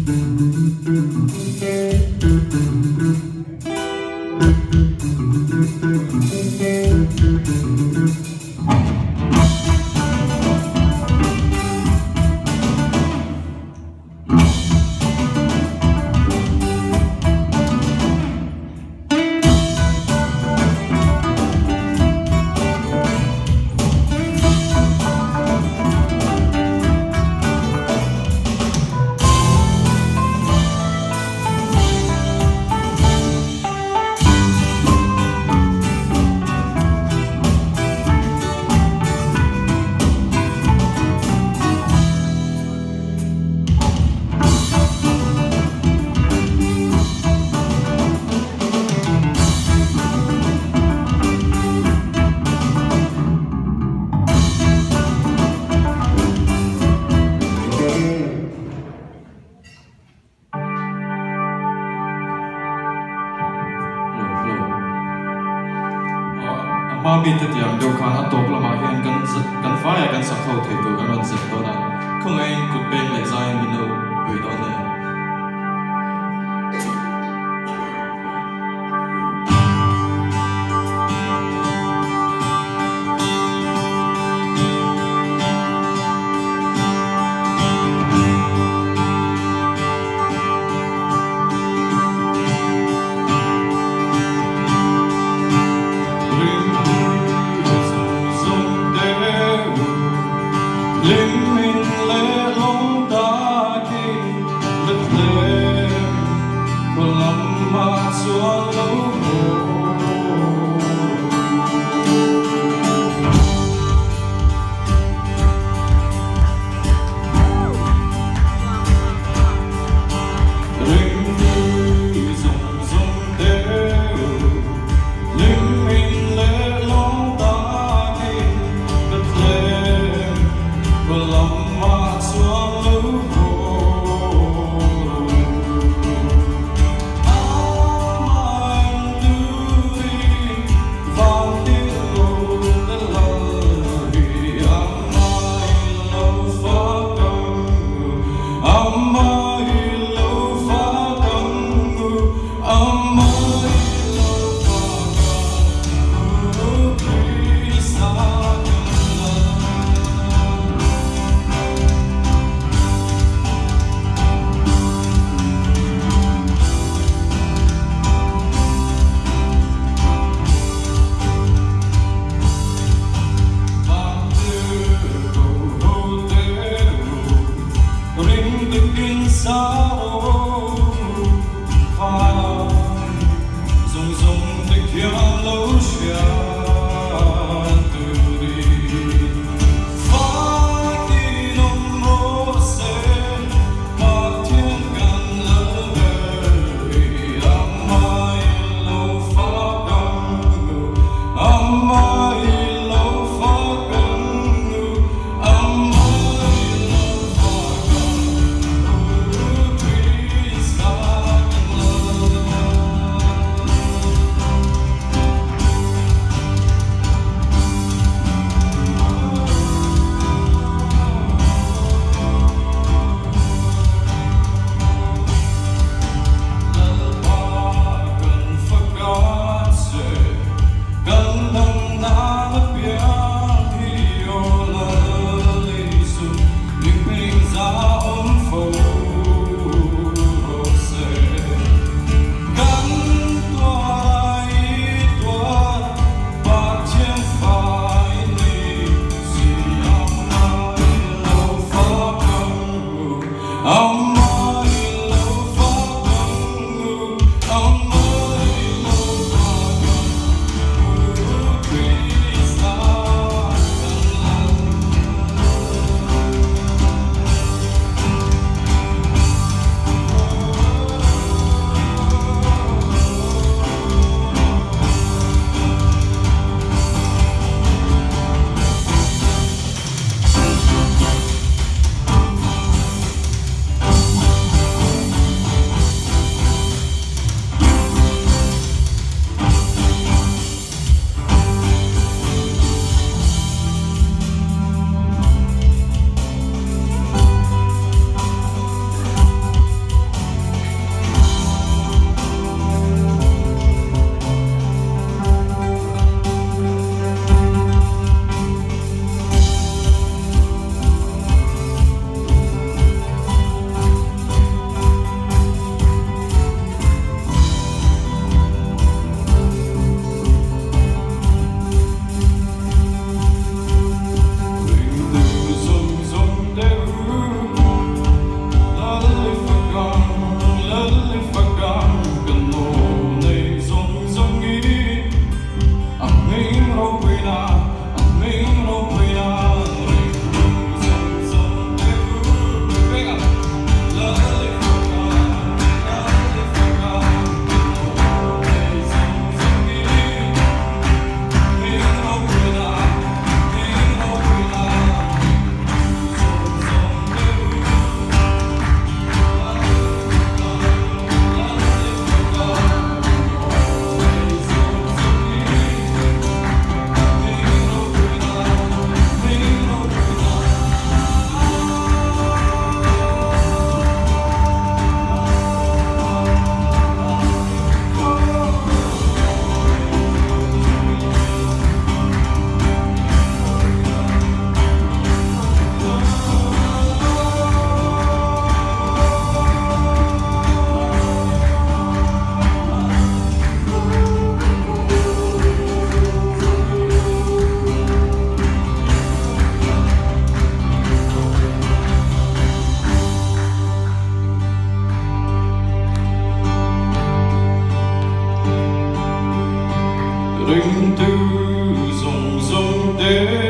มามีแต่ยังเดียวกันอัตโตกละมาเห็นกันฟ้ากันสักเท่าเทียตัวกันวันเสร็จตัวนั้นคงเองกุดเป็นเลยใจมีโนไปตอนนี้Linh mình lệ lông ta kinh đất lệ của lòng mà xóa lâu rình tư rùng rùng đêm